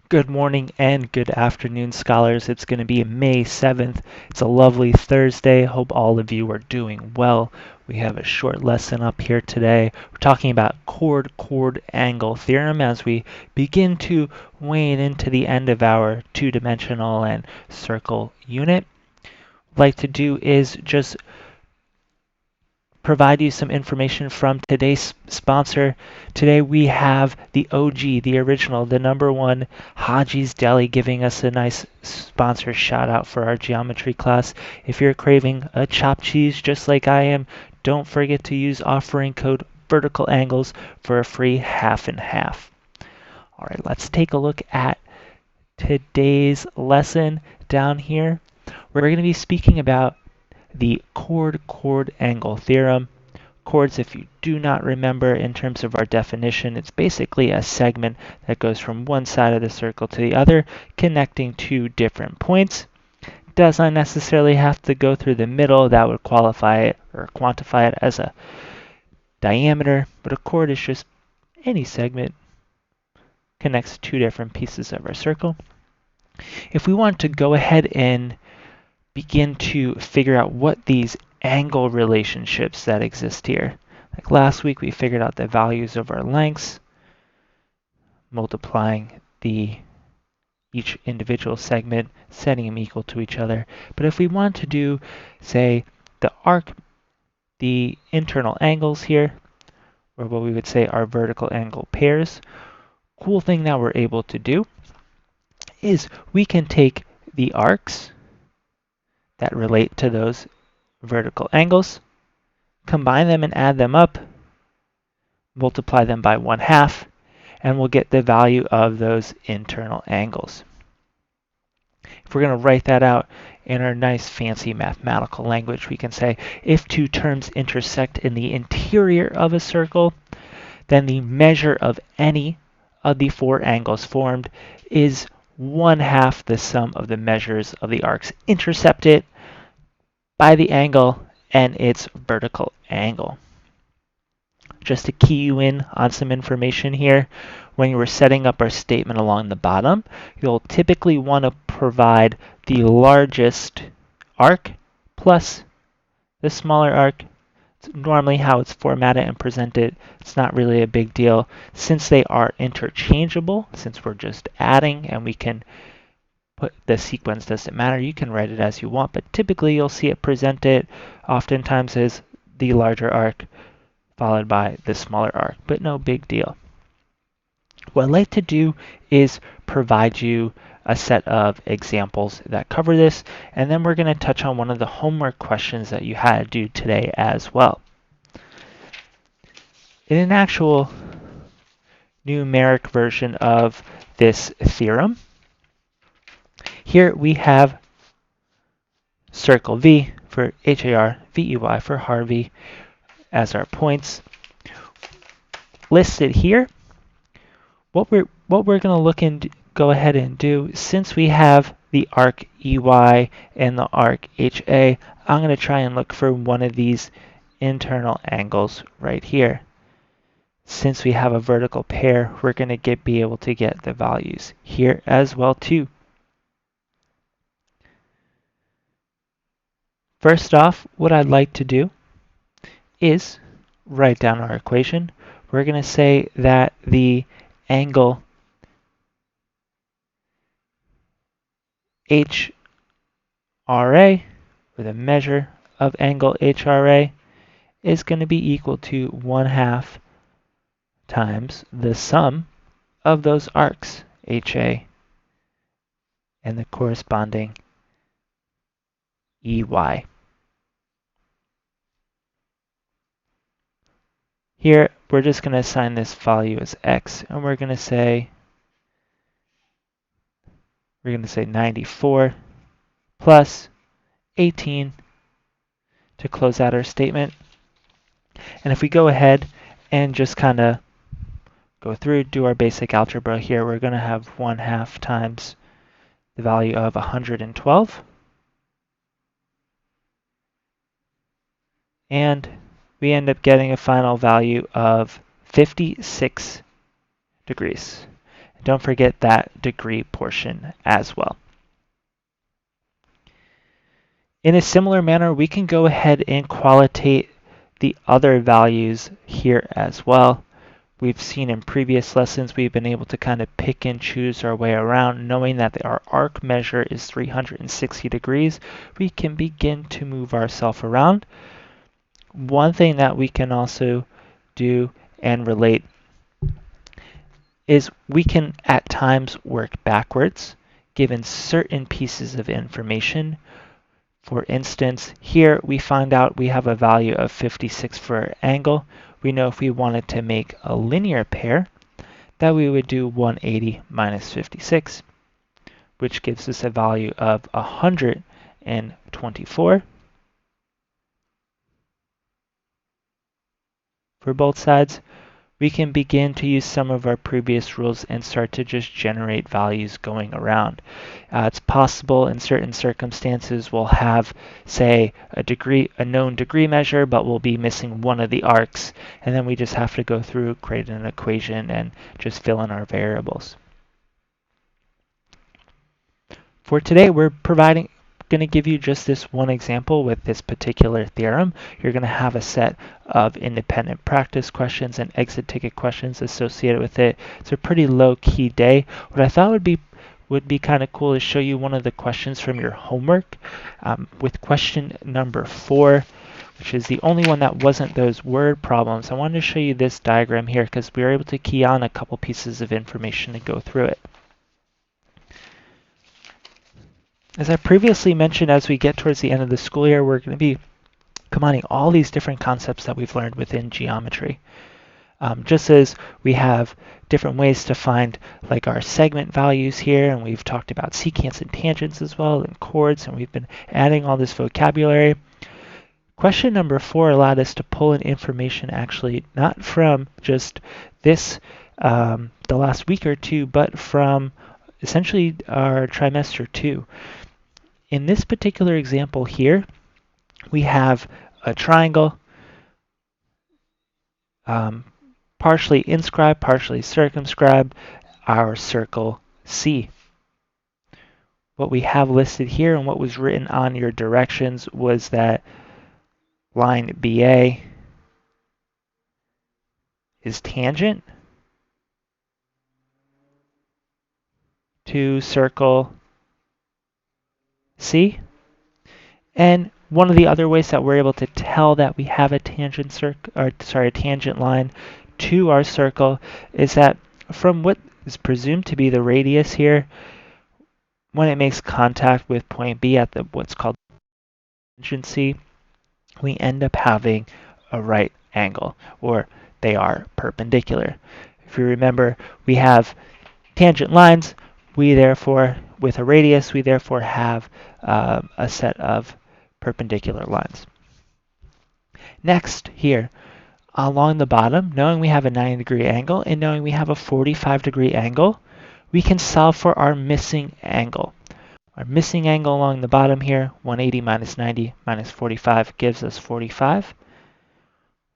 Good morning and good afternoon, scholars. It's going to be May 7th. It's a lovely Thursday. Hope all of you are doing well. We have a short lesson up here today. We're talking about chord angle theorem as we begin to wane into the end of our two-dimensional and circle unit. What I'd like to do is just provide you some information from today's sponsor. Today we have the OG, the original, the number one, Haji's Deli, giving us a nice sponsor shout out for our geometry class. If you're craving a chopped cheese just like I am, don't forget to use offering code vertical angles for a free half and half. All right, let's take a look at today's lesson down here. We're going to be speaking about the chord angle theorem. Chords, if you do not remember in terms of our definition, it's basically a segment that goes from one side of the circle to the other, connecting two different points. Does not necessarily have to go through the middle. That would qualify it or quantify it as a diameter, but a chord is just any segment connects two different pieces of our circle. If we want to go ahead and begin to figure out what these angle relationships that exist here. Like last week, we figured out the values of our lengths, multiplying each individual segment, setting them equal to each other. But if we want to do, say, the internal angles here, or what we would say are vertical angle pairs, cool thing that we're able to do is we can take the arcs that relate to those vertical angles, combine them and add them up, multiply them by 1/2, and we'll get the value of those internal angles. If we're going to write that out in our nice fancy mathematical language, we can say if two terms intersect in the interior of a circle, then the measure of any of the four angles formed is 1/2 the sum of the measures of the arcs intercepted by the angle and its vertical angle. Just to key you in on some information here, when you were setting up our statement along the bottom, you'll typically want to provide the largest arc plus the smaller arc. It's normally how it's formatted and presented. It's not really a big deal. Since they are interchangeable, since we're just adding and we can put the sequence doesn't matter, you can write it as you want, but typically you'll see it presented oftentimes as the larger arc followed by the smaller arc, but no big deal. What I'd like to do is provide you a set of examples that cover this, and then we're going to touch on one of the homework questions that you had to do today as well. In an actual numeric version of this theorem, here we have circle V for HAR, VEY for Harvey as our points. Listed here, what we're going to look and go ahead and do, since we have the arc EY and the arc HA, I'm going to try and look for one of these internal angles right here. Since we have a vertical pair, we're going to be able to get the values here as well too. First off, what I'd like to do is write down our equation. We're going to say that the angle HRA, or the measure of angle HRA, is going to be equal to 1/2 times the sum of those arcs, HA, and the corresponding EY. Here, we're just going to assign this value as x, and we're going to say 94 plus 18 to close out our statement. And if we go ahead and just kind of go through, do our basic algebra here, we're going to have 1/2 times the value of 112. And we end up getting a final value of 56 degrees. don't forget that degree portion as well. In a similar manner, we can go ahead and qualitate the other values here as well. We've seen in previous lessons, we've been able to kind of pick and choose our way around, knowing that our arc measure is 360 degrees. We can begin to move ourselves around. One thing that we can also do and relate is we can at times work backwards, given certain pieces of information. For instance, here we find out we have a value of 56 for our angle. We know if we wanted to make a linear pair, that we would do 180 minus 56, which gives us a value of 124 for both sides. We can begin to use some of our previous rules and start to just generate values going around. It's possible in certain circumstances we'll have, say, a known degree measure, but we'll be missing one of the arcs, and then we just have to go through, create an equation, and just fill in our variables. For today, we're going to give you just this one example with this particular theorem. You're going to have a set of independent practice questions and exit ticket questions associated with it. It's a pretty low-key day. What I thought would be kind of cool is show you one of the questions from your homework with question number 4, which is the only one that wasn't those word problems. I wanted to show you this diagram here because we were able to key on a couple pieces of information to go through it. As I previously mentioned, as we get towards the end of the school year, we're going to be combining all these different concepts that we've learned within geometry. Just as we have different ways to find like our segment values here, and we've talked about secants and tangents as well, and chords, and we've been adding all this vocabulary. Question number 4 allowed us to pull in information actually not from just this, the last week or two, but from essentially our trimester 2. In this particular example here, we have a triangle, partially inscribed, partially circumscribed, our circle C. What we have listed here and what was written on your directions was that line BA is tangent to circle C. And one of the other ways that we're able to tell that we have a tangent line to our circle is that from what is presumed to be the radius here, when it makes contact with point B at what's called tangency, we end up having a right angle, or they are perpendicular. If you remember, we have tangent lines. We therefore, with a radius, we therefore have a set of perpendicular lines. Next, here, along the bottom, knowing we have a 90-degree angle and knowing we have a 45-degree angle, we can solve for our missing angle. Our missing angle along the bottom here, 180 minus 90 minus 45 gives us 45.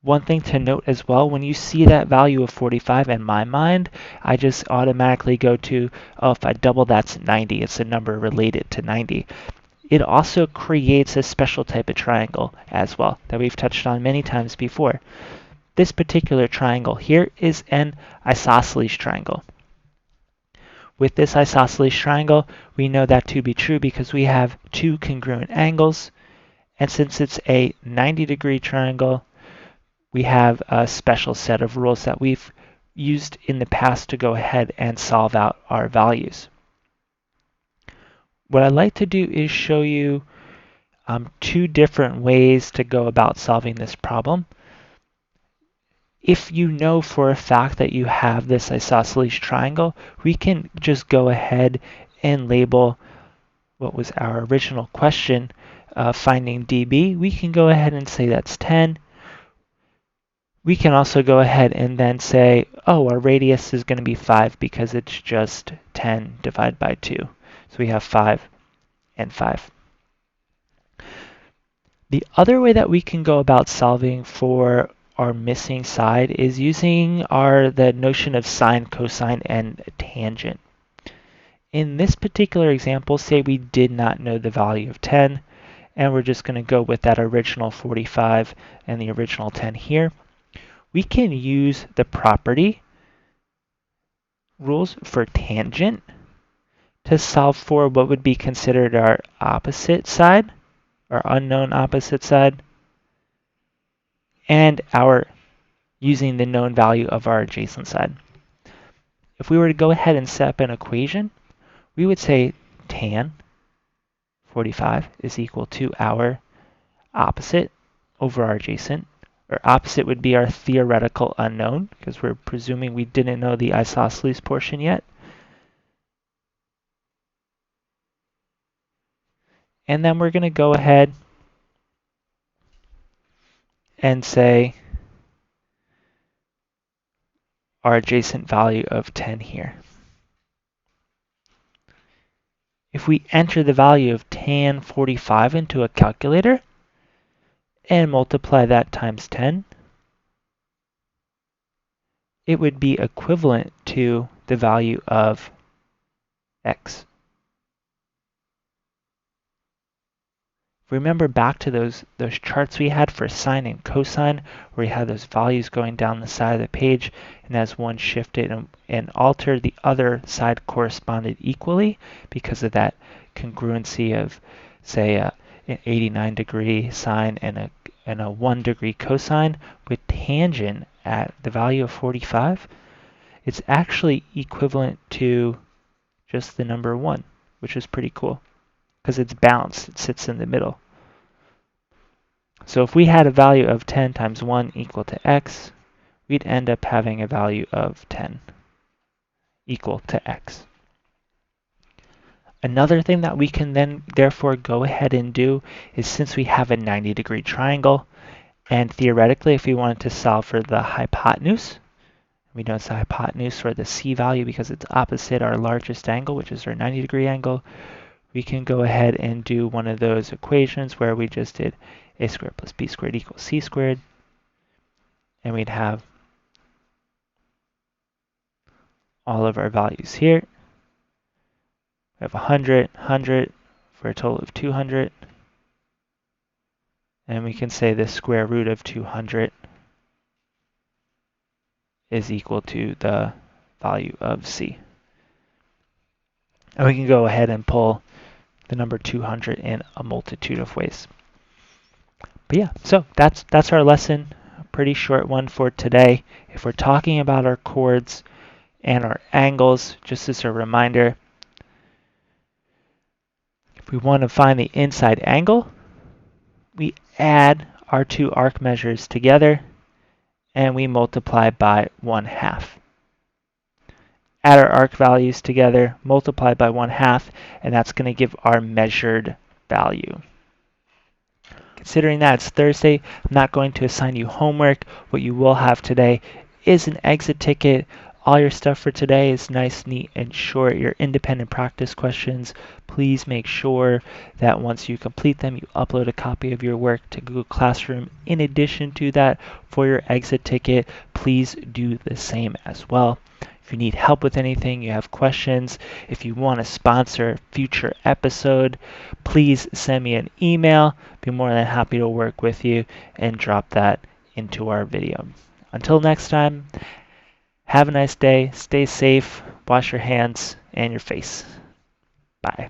One thing to note as well, when you see that value of 45 in my mind, I just automatically go to, oh, if I double that's 90, it's a number related to 90. It also creates a special type of triangle as well that we've touched on many times before. This particular triangle here is an isosceles triangle. With this isosceles triangle, we know that to be true because we have two congruent angles, and since it's a 90-degree triangle, we have a special set of rules that we've used in the past to go ahead and solve out our values. What I'd like to do is show you 2 different ways to go about solving this problem. If you know for a fact that you have this isosceles triangle, we can just go ahead and label what was our original question, finding dB. We can go ahead and say that's 10. We can also go ahead and then say, oh, our radius is going to be 5 because it's just 10 divided by 2. So we have 5 and 5. The other way that we can go about solving for our missing side is using the notion of sine, cosine, and tangent. In this particular example, say we did not know the value of 10, and we're just going to go with that original 45 and the original 10 here. We can use the property rules for tangent to solve for what would be considered our opposite side, our unknown opposite side, and our using the known value of our adjacent side. If we were to go ahead and set up an equation, we would say tan 45 is equal to our opposite over our adjacent. Our opposite would be our theoretical unknown, because we're presuming we didn't know the isosceles portion yet. And then we're going to go ahead and say our adjacent value of 10 here. If we enter the value of tan 45 into a calculator and multiply that times 10, it would be equivalent to the value of x. Remember back to those charts we had for sine and cosine, where we had those values going down the side of the page, and as one shifted and altered, the other side corresponded equally because of that congruency of, say, an 89-degree sine and a 1-degree cosine. With tangent at the value of 45, it's actually equivalent to just the number 1, which is pretty cool because it's balanced. It sits in the middle. So if we had a value of 10 times 1 equal to x, we'd end up having a value of 10 equal to x. Another thing that we can then therefore go ahead and do is, since we have a 90-degree triangle, and theoretically if we wanted to solve for the hypotenuse, we know it's the hypotenuse or the c value because it's opposite our largest angle, which is our 90-degree angle, we can go ahead and do one of those equations where we just did a squared plus b squared equals c squared, and we'd have all of our values here. We have 100, 100 for a total of 200, and we can say the square root of 200 is equal to the value of c. And we can go ahead and pull the number 200 in a multitude of ways. But yeah, so that's our lesson. A pretty short one for today. If we're talking about our chords and our angles, just as a reminder, if we want to find the inside angle, we add our two arc measures together and we multiply by 1/2. Add our arc values together, multiply by 1/2, and that's going to give our measured value. Considering that it's Thursday, I'm not going to assign you homework. What you will have today is an exit ticket. All your stuff for today is nice, neat, and short. Your independent practice questions, please make sure that once you complete them, you upload a copy of your work to Google Classroom. In addition to that, for your exit ticket, please do the same as well. If you need help with anything, you have questions, if you want to sponsor a future episode, please send me an email. Be more than happy to work with you and drop that into our video. Until next time, have a nice day, stay safe, wash your hands and your face. Bye.